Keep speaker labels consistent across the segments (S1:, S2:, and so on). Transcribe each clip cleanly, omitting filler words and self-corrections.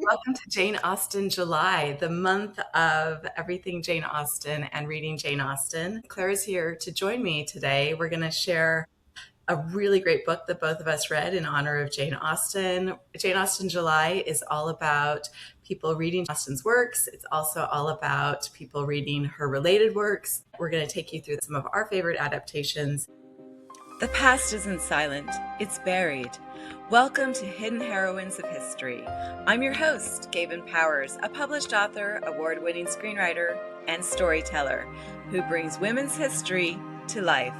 S1: Welcome to Austen July, the month of everything Jane Austen and reading Jane Austen. Claire is here to join me today. We're going to share a really great book that both of us read in honor of Jane Austen. Austen July is all about people reading Austen's works. It's also all about people reading her related works. We're going to take you through some of our favorite adaptations. The past isn't silent, it's buried. Welcome to Hidden Heroines of History. I'm your host, Gayvin Powers, a published author, award-winning screenwriter, and storyteller who brings women's history to life.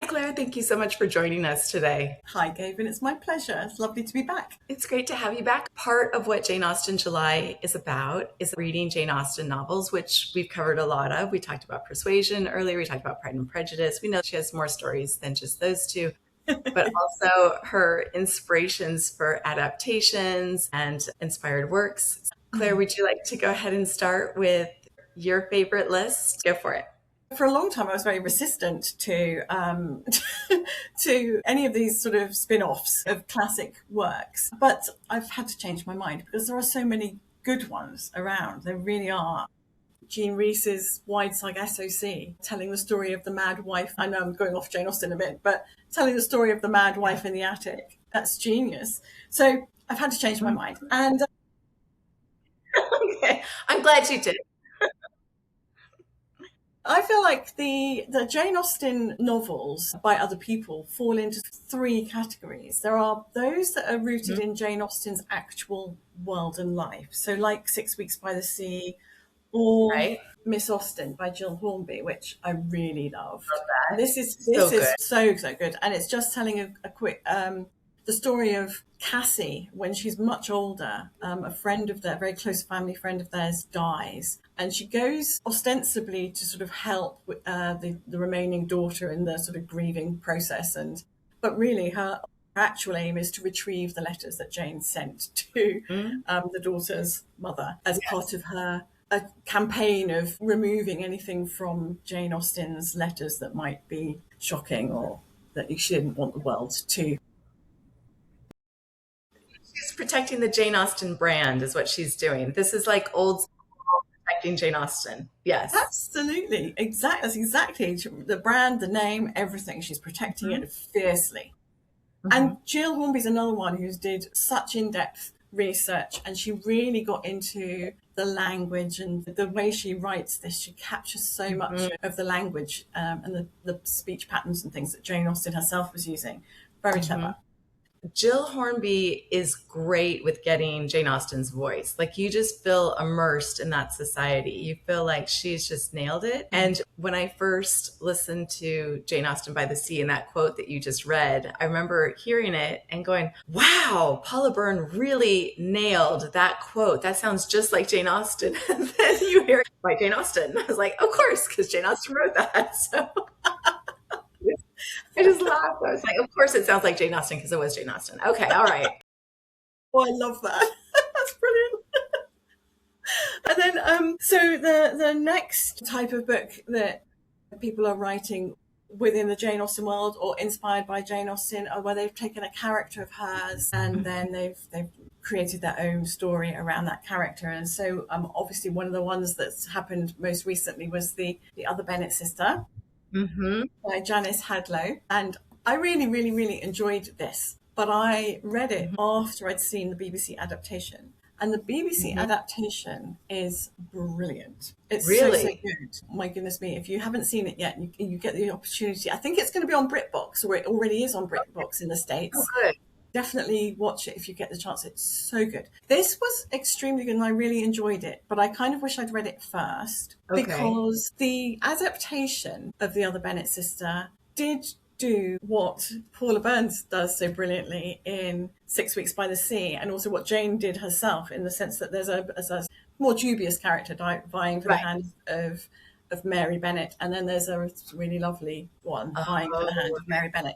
S1: Claire, thank you so much for joining us today.
S2: Hi, Gayvin. It's my pleasure. It's lovely to be back.
S1: It's great to have you back. Part of what Jane Austen July is about is reading Jane Austen novels, which we've covered a lot of. We talked about Persuasion earlier. We talked about Pride and Prejudice. We know she has more stories than just those two, but also her inspirations for adaptations and inspired works. Claire, would you like to go ahead and start with your favorite list? Go for it.
S2: For a long time, I was very resistant to to any of these sort of spin-offs of classic works, but I've had to change my mind because there are so many good ones around. There really are. Jean Rhys's Wide-Side SOC, telling the story of the mad wife. I know I'm going off Jane Austen a bit, but telling the story of the mad wife in the attic. That's genius. So I've had to change my mind. And
S1: okay, I'm glad you did.
S2: I feel like the Jane Austen novels by other people fall into three categories. There are those that are rooted in Jane Austen's actual world and life. So like 6 Weeks by the Sea or Miss Austen by Jill Hornby, which I really loved. This is so good. And it's just telling a quick the story of Cassie when she's much older. A friend of their very close family friend of theirs dies, and she goes ostensibly to sort of help the remaining daughter in the sort of grieving process, but really her actual aim is to retrieve the letters that Jane sent to the daughter's mother as part of her a campaign of removing anything from Jane Austen's letters that might be shocking or that she didn't want the world to.
S1: She's protecting the Jane Austen brand is what she's doing. This is like old school protecting Jane Austen. Yes.
S2: Absolutely. That's exactly the brand, the name, everything. She's protecting it fiercely. And Jill Hornby's another one who did such in-depth research, and she really got into the language and the way she writes this. She captures so much of the language and the speech patterns and things that Jane Austen herself was using. Very clever.
S1: Jill Hornby is great with getting Jane Austen's voice. Like, you just feel immersed in that society. You feel like she's just nailed it. And when I first listened to Jane Austen by the Sea and that quote that you just read, I remember hearing it and going, wow, Paula Byrne really nailed that quote. That sounds just like Jane Austen. And then you hear it by Jane Austen. I was like, of course, because Jane Austen wrote that. So I just laughed. I was like, of course it sounds like Jane Austen because it was Jane Austen. Okay, all right.
S2: Oh, I love that. That's brilliant. And then, so the next type of book that people are writing within the Jane Austen world or inspired by Jane Austen are where they've taken a character of hers and then they've created their own story around that character. And so obviously one of the ones that's happened most recently was the Other Bennet Sister. By Janice Hadlow. And I really, really, really enjoyed this. But I read it after I'd seen the BBC adaptation. And the BBC adaptation is brilliant. It's so good. My goodness me. If you haven't seen it yet, you get the opportunity. I think it's going to be on BritBox, or it already is on BritBox in the States.
S1: Oh, good.
S2: Definitely watch it if you get the chance. It's so good. This was extremely good and I really enjoyed it, but I kind of wish I'd read it first because the adaptation of The Other Bennet Sister did do what Paula Byrne does so brilliantly in 6 Weeks by the Sea, and also what Jane did herself, in the sense that there's a more dubious character vying for the hand of Mary Bennet, and then there's a really lovely one vying for the hand of Mary Bennet.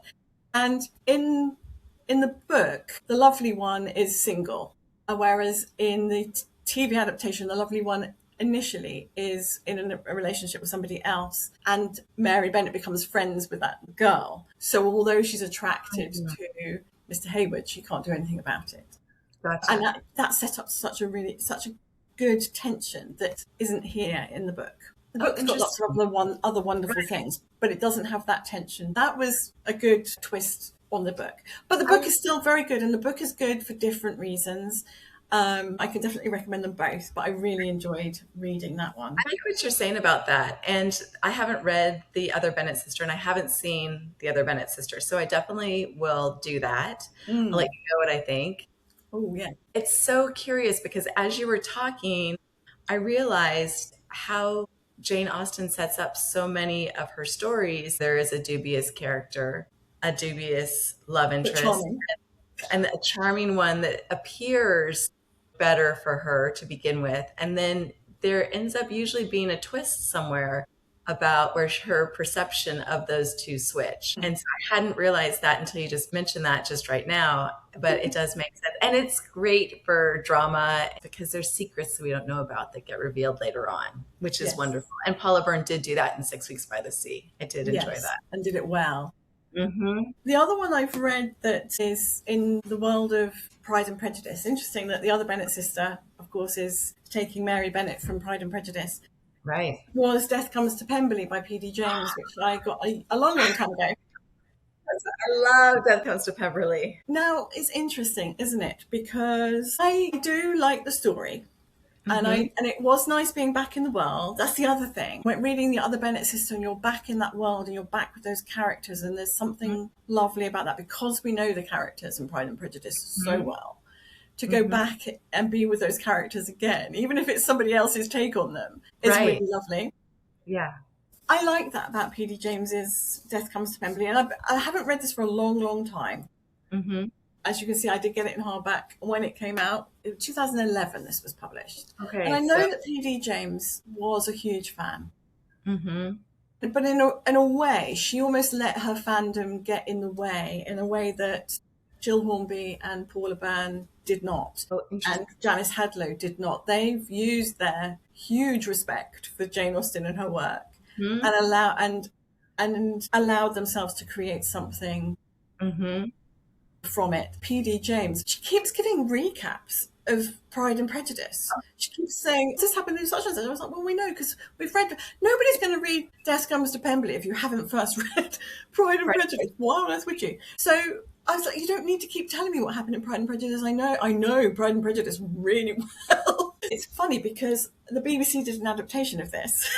S2: And in the book, the lovely one is single, whereas in the TV adaptation, the lovely one initially is in a relationship with somebody else, and Mary Bennet becomes friends with that girl. So although she's attracted to Mr. Hayward, she can't do anything about it. And
S1: Gotcha.
S2: that set up such a good tension that isn't here in the book. The
S1: Oh,
S2: book's got lots of
S1: interesting.
S2: other wonderful things, but it doesn't have that tension. That was a good twist on the book. But the book is still very good, and the book is good for different reasons. I can definitely recommend them both, but I really enjoyed reading that one.
S1: I like what you're saying about that. And I haven't read The Other Bennett Sister, and I haven't seen The Other Bennett Sister. So I definitely will do that. I'll let
S2: Mm.
S1: you know what I think.
S2: Oh, yeah.
S1: It's so curious because as you were talking, I realized how Jane Austen sets up so many of her stories. There is a dubious character, a dubious love
S2: But
S1: interest,
S2: charming.
S1: and a charming one that appears better for her to begin with. And then there ends up usually being a twist somewhere about where her perception of those two switch. And so I hadn't realized that until you just mentioned that just right now, but it does make sense. And it's great for drama because there's secrets that we don't know about that get revealed later on, which is
S2: Yes.
S1: wonderful. And Paula Byrne did do that in 6 Weeks by the Sea. I did enjoy
S2: Yes.
S1: that.
S2: And did it well.
S1: Hmm.
S2: The other one I've read that is in the world of Pride and Prejudice. Interesting that the other Bennett sister, of course, is taking Mary Bennett from Pride and Prejudice.
S1: Right.
S2: Was Death Comes to Pemberley by P.D. James, which I got a long, long time ago.
S1: I love Death Comes to Pemberley.
S2: Now, it's interesting, isn't it? Because I do like the story.
S1: Hmm.
S2: And it was nice being back in the world. That's the other thing. When reading the other Bennett sister and you're back in that world and you're back with those characters, and there's something lovely about that because we know the characters in Pride and Prejudice so well. To go
S1: Hmm.
S2: back and be with those characters again, even if it's somebody else's take on them, is really
S1: Right.
S2: lovely.
S1: Yeah.
S2: I like that about P.D. James's Death Comes to Pemberley, and I haven't read this for a long, long time.
S1: Hmm.
S2: As you can see, I did get it in hardback when it came out. In 2011, this was published. And
S1: Okay.
S2: I
S1: So,
S2: know that P.D. James was a huge fan.
S1: hmm,
S2: But in a way, she almost let her fandom get in the way in a way that Jill Hornby and Paula Byrne did not.
S1: oh,
S2: And
S1: interesting.
S2: Janice Hadlow did not. They've used their huge respect for Jane Austen and her work
S1: Hmm.
S2: and allowed themselves to create something
S1: Hmm.
S2: from it. P.D. James, she keeps giving recaps of Pride and Prejudice. She keeps saying, this happened in such and such. I was like, well, we know because we've read. Nobody's going to read Death Comes to Pemberley if you haven't first read Pride and
S1: Right.
S2: Prejudice. Why on earth would you? So I was like, you don't need to keep telling me what happened in Pride and Prejudice. I know Pride and Prejudice really well. It's funny because the BBC did an adaptation of this.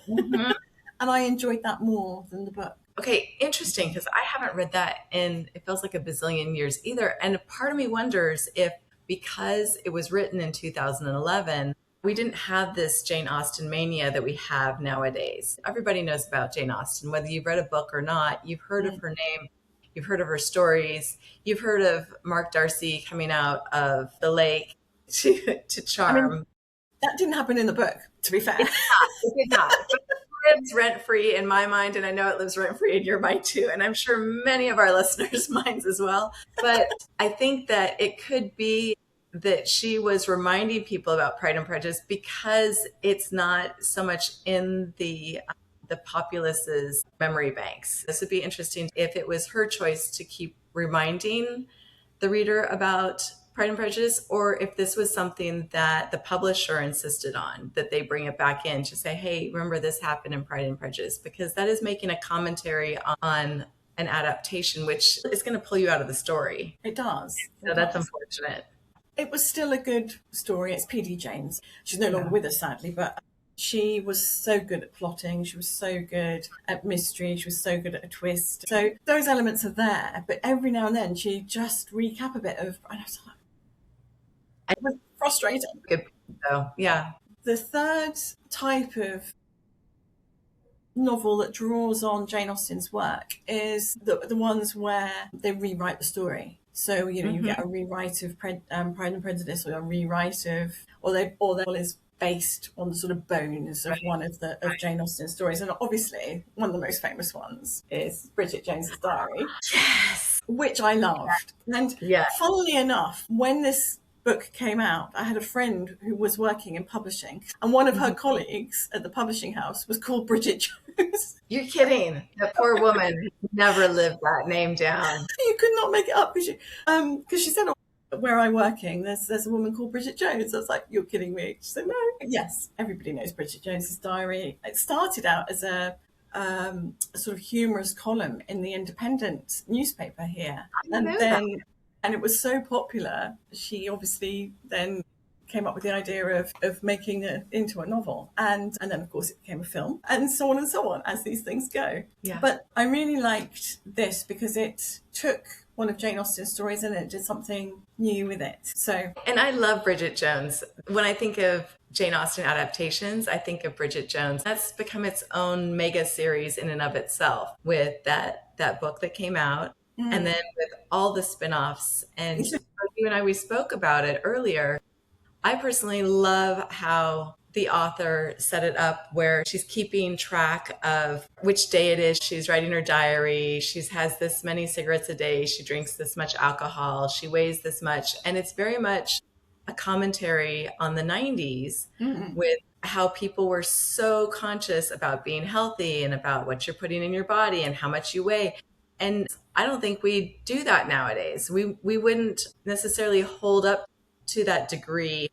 S1: Hmm.
S2: And I enjoyed that more than the book.
S1: Okay, interesting because I haven't read that in it feels like a bazillion years either. And part of me wonders if because it was written in 2011, we didn't have this Jane Austen mania that we have nowadays. Everybody knows about Jane Austen, whether you've read a book or not. You've heard of
S2: Mm.
S1: her name, you've heard of her stories, you've heard of Mark Darcy coming out of the lake to
S2: I mean,
S1: charm.
S2: that didn't happen in the book, to be fair.
S1: It did not. It did not. But it lives rent free in my mind, and I know it lives rent free in your mind too, and I'm sure many of our listeners' minds as well. But I think that it could be that she was reminding people about Pride and Prejudice because it's not so much in the populace's memory banks. This would be interesting if it was her choice to keep reminding the reader about Pride and Prejudice, or if this was something that the publisher insisted on, that they bring it back in to say, hey, remember this happened in Pride and Prejudice, because that is making a commentary on an adaptation, which is going to pull you out of the story.
S2: It does.
S1: So
S2: It
S1: that's
S2: does.
S1: unfortunate.
S2: It was still a good story. It's P.D. James. She's no longer
S1: Yeah.
S2: with us, sadly, but she was so good at plotting. She was so good at mystery. She was so good at a twist. So those elements are there, but every now and then she just recap a bit of, and I was like,
S1: I
S2: it was frustrating.
S1: good. So yeah.
S2: The third type of novel that draws on Jane Austen's work is the ones where they rewrite the story. So you get a rewrite of Pride and Prejudice, or a rewrite of, or the novel is based on the sort of bones of
S1: Right.
S2: one of Jane Austen's stories. And obviously, one of the most famous ones is Bridget Jones's Diary,
S1: Yes.
S2: which I loved. And
S1: Yeah.
S2: funnily enough, when this book came out, I had a friend who was working in publishing, and one of her
S1: Mhm.
S2: colleagues at the publishing house was called Bridget Jones.
S1: You're kidding. That poor woman never lived that name down.
S2: You could not make it up because she said, "Oh, where I'm working, there's a woman called Bridget Jones." I was like, "You're kidding me." She said, "No." Yes, everybody knows Bridget Jones's Diary. It started out as a sort of humorous column in the Independent newspaper here,
S1: I didn't
S2: and
S1: know that.
S2: then and it was so popular, she obviously then came up with the idea of making it into a novel, and then of course it became a film, and so on as these things go.
S1: Yeah.
S2: But I really liked this because it took one of Jane Austen's stories and it did something new with it. So
S1: And I love Bridget Jones. When I think of Jane Austen adaptations, I think of Bridget Jones. That's become its own mega series in and of itself with that book that came out, and then with all the spin-offs. And you and I, we spoke about it earlier. I personally love how the author set it up where she's keeping track of which day it is. She's writing her diary. She has this many cigarettes a day. She drinks this much alcohol. She weighs this much. And it's very much a commentary on the 90s with how people were so conscious about being healthy and about what you're putting in your body and how much you weigh. And I don't think we do that nowadays. We wouldn't necessarily hold up to that degree.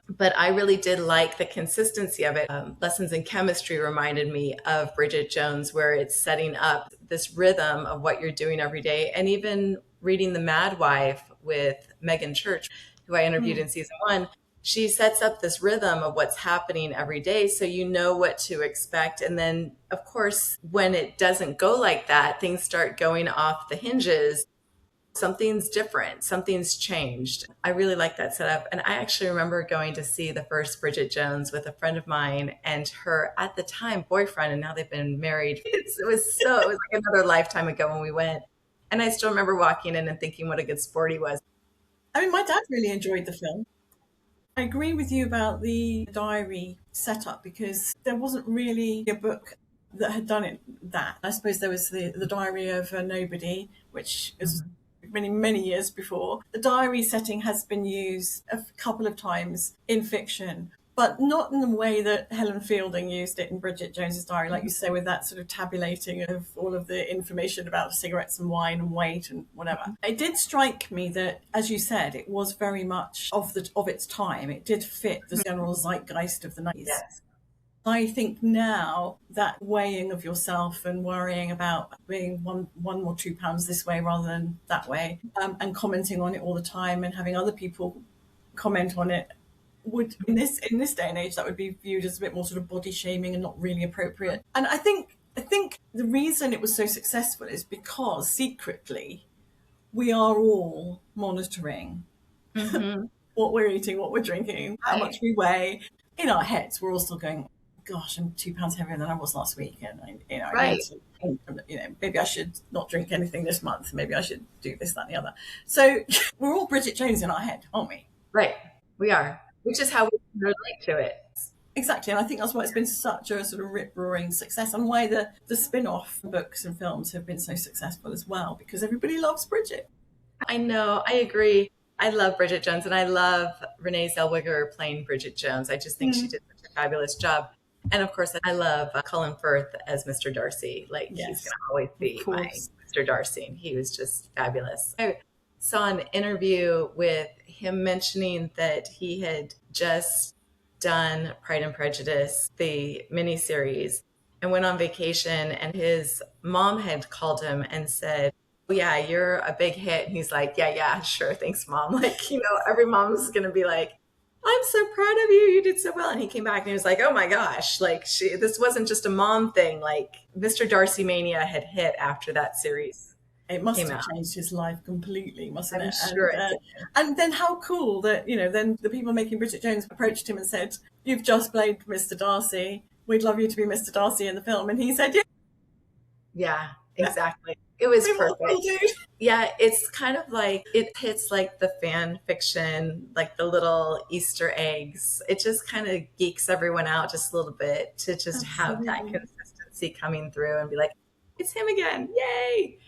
S1: But I really did like the consistency of it. Lessons in Chemistry reminded me of Bridget Jones, where it's setting up this rhythm of what you're doing every day. And even reading The Mad Wife with Megan Church, who I interviewed in season 1, she sets up this rhythm of what's happening every day so you know what to expect. And then, of course, when it doesn't go like that, things start going off the hinges. Something's different, something's changed. I really like that setup. And I actually remember going to see the first Bridget Jones with a friend of mine and her, at the time, boyfriend, and now they've been married. It was like another lifetime ago when we went. And I still remember walking in and thinking what a good sport he was.
S2: I mean, my dad really enjoyed the film. I agree with you about the diary setup because there wasn't really a book that had done it that. I suppose there was the Diary of a Nobody, which is many, many years before. The diary setting has been used a couple of times in fiction, but not in the way that Helen Fielding used it in Bridget Jones's Diary, like you say, with that sort of tabulating of all of the information about cigarettes and wine and weight and whatever. It did strike me that, as you said, it was very much of its time. It did fit the general zeitgeist of the 90s.
S1: Yes.
S2: I think now that weighing of yourself and worrying about being one or 2 pounds this way rather than that way, and commenting on it all the time and having other people comment on it would, in this day and age, that would be viewed as a bit more sort of body shaming and not really appropriate. And I think the reason it was so successful is because secretly we are all monitoring what we're eating, what we're drinking, how much we weigh. In our heads, we're all still going, gosh, I'm 2 pounds heavier than I was last week, and I need to, maybe I should not drink anything this month. Maybe I should do this, that, and the other. So we're all Bridget Jones in our head, aren't we?
S1: Right. We are, which is how we relate to it.
S2: Exactly, and I think that's why it's been such a sort of rip-roaring success, and why the spin-off books and films have been so successful as well, because everybody loves Bridget.
S1: I know. I agree. I love Bridget Jones, and I love Renee Zellweger playing Bridget Jones. I just think she did such a fabulous job. And of course, I love Colin Firth as Mr. Darcy. Like, he's going to always be my Mr. Darcy. And he was just fabulous. I saw an interview with him mentioning that he had just done Pride and Prejudice, the miniseries, and went on vacation. And his mom had called him and said, "Yeah, you're a big hit." And he's like, yeah, sure. Thanks, Mom. Like, every mom's going to be like, "I'm so proud of you. You did so well." And he came back and he was like, "Oh my gosh, like this wasn't just a mom thing. Like, Mr. Darcy Mania had hit after that series.
S2: It must have changed his life completely, mustn't it?
S1: Sure.
S2: And then how cool that, then the people making Bridget Jones approached him and said, "You've just played Mr. Darcy. We'd love you to be Mr. Darcy in the film." And he said, "Yeah."
S1: Yeah, exactly. It was perfect. Yeah, it's kind of like, it hits like the fan fiction, like the little Easter eggs. It just kind of geeks everyone out just a little bit to just have that consistency coming through and be like, it's him again. Yay.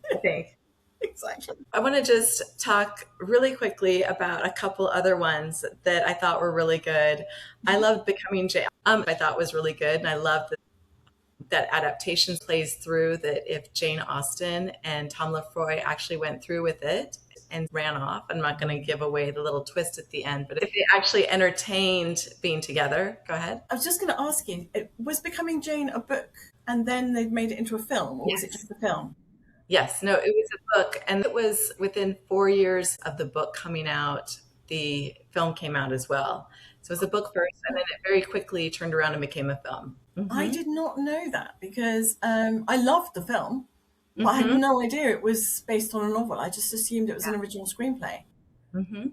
S1: I think.
S2: Exactly.
S1: I want to just talk really quickly about a couple other ones that I thought were really good. I loved Becoming Jane. I thought was really good, and I loved that Adaptations plays through that if Jane Austen and Tom Lefroy actually went through with it and ran off, I'm not going to give away the little twist at the end, but if they actually entertained being together, go ahead.
S2: I was just going to ask you, was Becoming Jane a book and then they made it into a film, or was it
S1: Yes.
S2: just a film?
S1: Yes, no, it was a book, and it was within 4 years of the book coming out, the film came out as well. So it was a book first, and then it very quickly turned around and became a film.
S2: I did not know that because I loved the film, but I had
S1: Hmm.
S2: no idea it was based on a novel. I just assumed it was an original screenplay.
S1: Hmm.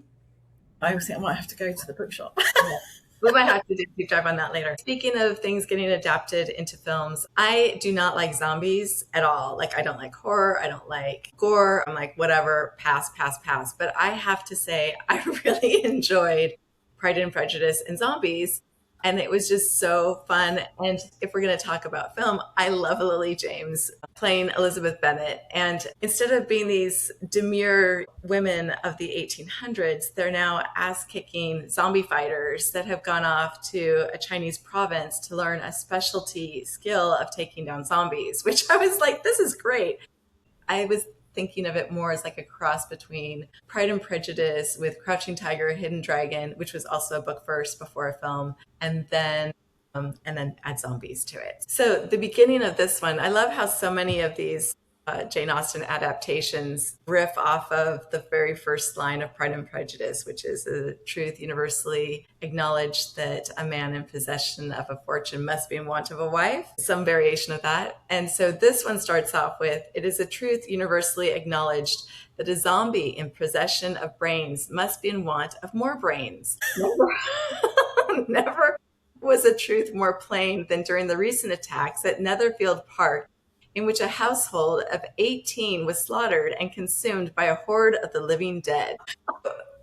S2: I think I might have to go to the bookshop.
S1: Yeah. We might have to do a deep dive on that later. Speaking of things getting adapted into films, I do not like zombies at all. Like, I don't like horror. I don't like gore. I'm like, whatever, pass, pass, pass. But I have to say, I really enjoyed Pride and Prejudice and zombies. And it was just so fun. And if we're going to talk about film, I love Lily James playing Elizabeth Bennet. And instead of being these demure women of the 1800s, they're now ass kicking zombie fighters that have gone off to a Chinese province to learn a specialty skill of taking down zombies, which I was like, this is great. I was thinking of it more as like a cross between Pride and Prejudice with Crouching Tiger, Hidden Dragon, which was also a book first before a film, and then add zombies to it. So the beginning of this one, I love how so many of these Jane Austen adaptations riff off of the very first line of Pride and Prejudice, which is the truth universally acknowledged that a man in possession of a fortune must be in want of a wife, some variation of that. And so this one starts off with, it is a truth universally acknowledged that a zombie in possession of brains must be in want of more brains. Never, never was a truth more plain than during the recent attacks at Netherfield Park, in which a household of 18 was slaughtered and consumed by a horde of the living dead.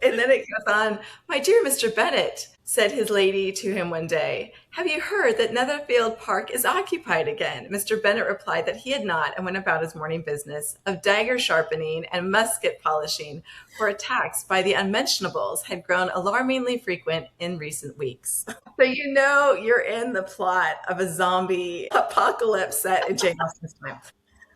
S1: And then it goes on, my dear Mr. Bennet, said his lady to him one day, have you heard that Netherfield Park is occupied again? Mr. Bennet replied that he had not, and went about his morning business of dagger sharpening and musket polishing, for attacks by the unmentionables had grown alarmingly frequent in recent weeks. So you know you're in the plot of a zombie apocalypse set in Jane Austen's time,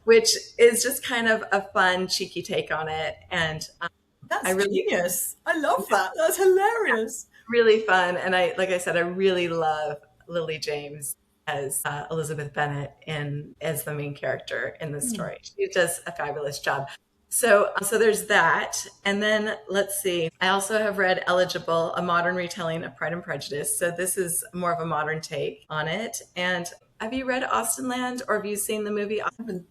S1: which is just kind of a fun, cheeky take on it. And I
S2: That's
S1: really,
S2: genius. I love that. That's hilarious.
S1: really fun. And like I said, I really love Lily James as Elizabeth Bennet as the main character in this story. She does a fabulous job. So there's that. And then let's see. I also have read Eligible, a modern retelling of Pride and Prejudice. So this is more of a modern take on it. And have you read Austenland, or have you seen the movie?
S2: I haven't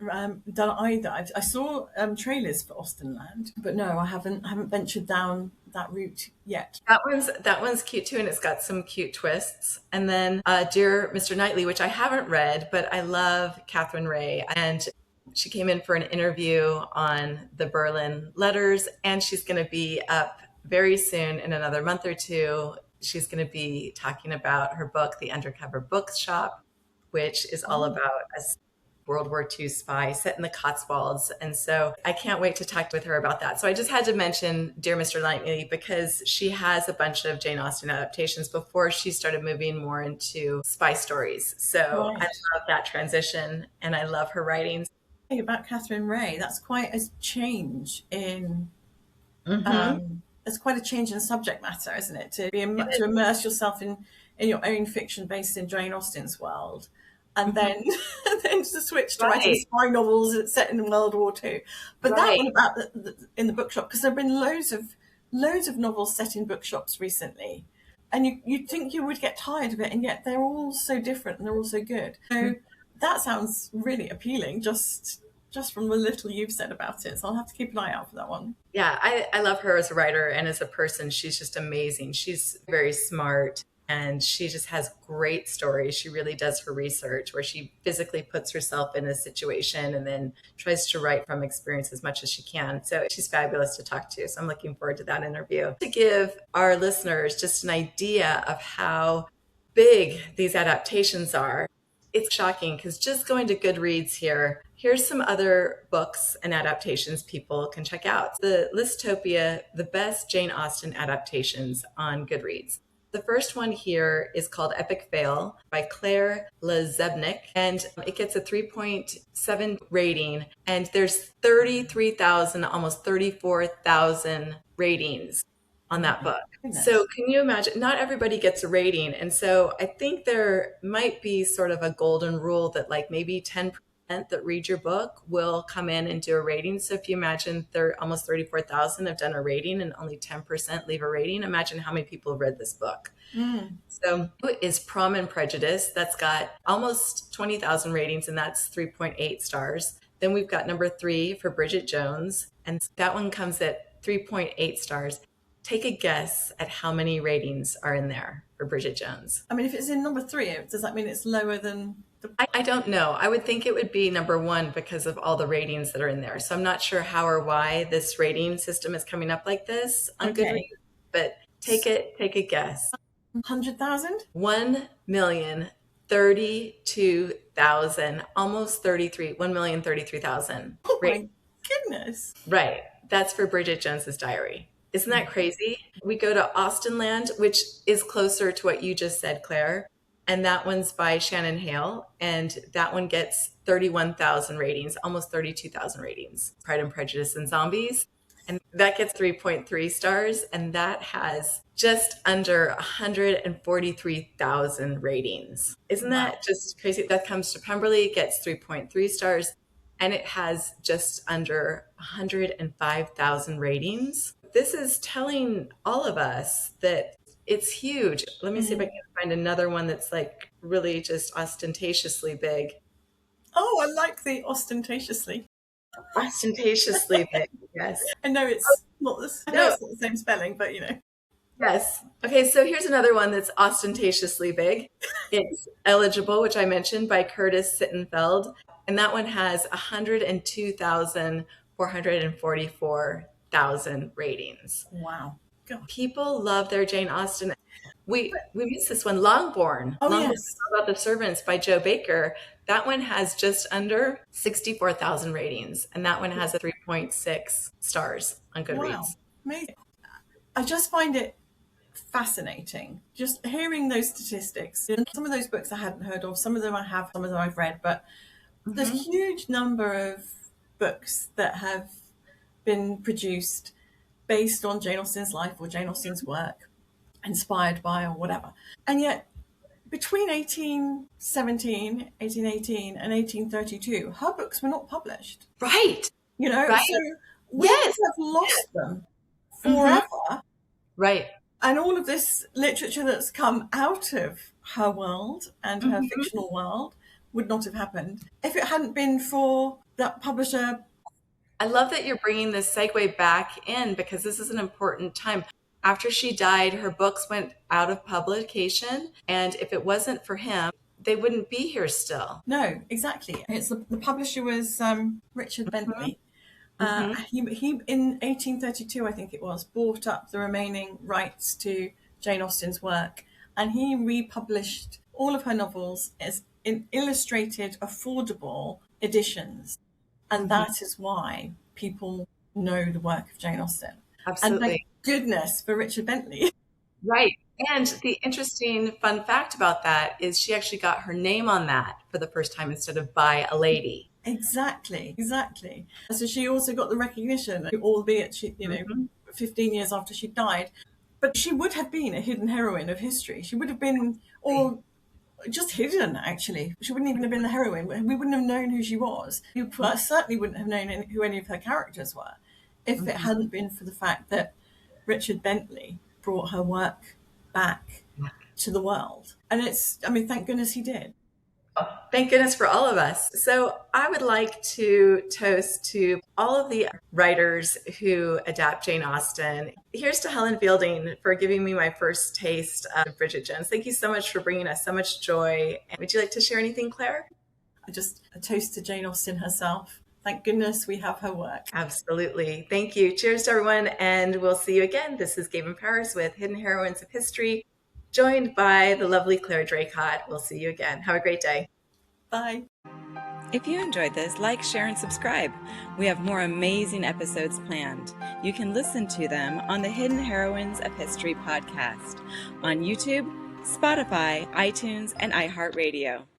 S2: done either. I saw trailers for Austenland, but no, I haven't ventured down that route yet.
S1: That one's cute too, and it's got some cute twists. And then Dear Mr. Knightley, which I haven't read, but I love Catherine Ray, and she came in for an interview on the Berlin Letters, and she's going to be up very soon in another month or two. She's going to be talking about her book, The Undercover Bookshop, which is all about a World War II spy set in the Cotswolds. And so I can't wait to talk with her about that. So I just had to mention Dear Mr. Knightley because she has a bunch of Jane Austen adaptations before she started moving more into spy stories. So
S2: Right.
S1: I love that transition, and I love her writings.
S2: Think about Catherine Ray. That's quite a change in
S1: Mm-hmm.
S2: it's quite a change in subject matter, isn't it? To immerse yourself in your own fiction based in Jane Austen's world, and
S1: Mm-hmm.
S2: then then to switch to writing
S1: Right,
S2: spy novels set in World War II. But that
S1: right.
S2: one about in the bookshop, because there have been loads of novels set in bookshops recently, and you'd think you would get tired of it, and yet they're all so different and they're all so good. So that sounds really appealing. Just from the little you've said about it. So I'll have to keep an eye out for that one.
S1: Yeah, I love her as a writer and as a person. She's just amazing. She's very smart, and she just has great stories. She really does her research where she physically puts herself in a situation and then tries to write from experience as much as she can. So she's fabulous to talk to. So I'm looking forward to that interview. To give our listeners just an idea of how big these adaptations are, it's shocking because just going to Goodreads here, Here's some other books and adaptations people can check out. The Listopia, the best Jane Austen adaptations on Goodreads. The first one here is called Epic Fail by Clare Draycott, and it gets a 3.7 rating, and there's 33,000, almost 34,000 ratings on that book. So can you imagine? Not everybody gets a rating. And so I think there might be sort of a golden rule that like maybe 10% that read your book will come in and do a rating. So if you imagine almost 34,000 have done a rating and only 10% leave a rating, imagine how many people have read this book. So is Pride and Prejudice. That's got almost 20,000 ratings, and that's 3.8 stars. Then we've got number 3 for Bridget Jones, and that one comes at 3.8 stars. Take a guess at how many ratings are in there for Bridget Jones.
S2: I mean, if it's in number 3, does that mean it's lower than the...
S1: I don't know. I would think it would be number 1 because of all the ratings that are in there. So I'm not sure how or why this rating system is coming up like this on Goodreads, but take a guess.
S2: 100,000?
S1: 1,032,000, almost 1,033,000.
S2: Oh my goodness.
S1: Right. That's for Bridget Jones's Diary. Isn't that crazy? We go to Austenland, which is closer to what you just said, Claire. And that one's by Shannon Hale. And that one gets 31,000 ratings, almost 32,000 ratings. Pride and Prejudice and Zombies. And that gets 3.3 stars. And that has just under 143,000 ratings. Isn't that just crazy? That comes to Pemberley, gets 3.3 stars. And it has just under 105,000 ratings. This is telling all of us that it's huge. Let me see if I can find another one that's like really just ostentatiously big.
S2: Oh, I like the ostentatiously.
S1: Ostentatiously big, yes.
S2: I know it's not the same spelling, but you know.
S1: Yes. Okay, so here's another one that's ostentatiously big. It's Eligible, which I mentioned, by Curtis Sittenfeld. And that one has 102,444,000 ratings.
S2: Wow. God.
S1: People love their Jane Austen. We missed this one, Longbourn.
S2: Oh,
S1: Longbourn
S2: yes.
S1: About the Servants by Joe Baker. That one has just under 64,000 ratings, and that one has a 3.6 stars on Goodreads.
S2: Wow. Amazing. I just find it fascinating. Just hearing those statistics. Some of those books I hadn't heard of, some of them I have, some of them I've read, but there's a huge number of books that have been produced based on Jane Austen's life or Jane Austen's work, inspired by or whatever. And yet, between 1817, 1818 and 1832, her books were not published.
S1: Right.
S2: You know,
S1: right.
S2: So we have lost them forever.
S1: Right.
S2: And all of this literature that's come out of her world and her fictional world would not have happened if it hadn't been for that publisher.
S1: I love that you're bringing this segue back in because this is an important time. After she died, her books went out of publication. And if it wasn't for him, they wouldn't be here still.
S2: No, exactly. It's the publisher was Richard Bentley. He in 1832, I think it was, bought up the remaining rights to Jane Austen's work, and he republished all of her novels as in illustrated, affordable editions. And that is why people know the work of Jane Austen.
S1: Absolutely.
S2: And thank goodness for Richard Bentley. Right.
S1: And the interesting fun fact about that is she actually got her name on that for the first time instead of by a lady.
S2: Exactly. So she also got the recognition, albeit she, 15 years after she died. But she would have been a hidden heroine of history. She would have been, or just hidden, actually. She wouldn't even have been the heroine. We wouldn't have known who she was. We certainly wouldn't have known who any of her characters were if it hadn't been for the fact that Richard Bentley brought her work back to the world. And thank goodness he did.
S1: Oh, thank goodness for all of us. So I would like to toast to all of the writers who adapt Jane Austen. Here's to Helen Fielding for giving me my first taste of Bridget Jones. Thank you so much for bringing us so much joy. And would you like to share anything, Claire?
S2: Just a toast to Jane Austen herself. Thank goodness we have her work.
S1: Absolutely. Thank you. Cheers to everyone. And we'll see you again. This is Gayvin Powers with Hidden Heroines of History, joined by the lovely Clare Draycott. We'll see you again. Have a great day.
S2: Bye.
S1: If you enjoyed this, like, share, and subscribe. We have more amazing episodes planned. You can listen to them on the Hidden Heroines of History podcast on YouTube, Spotify, iTunes, and iHeartRadio.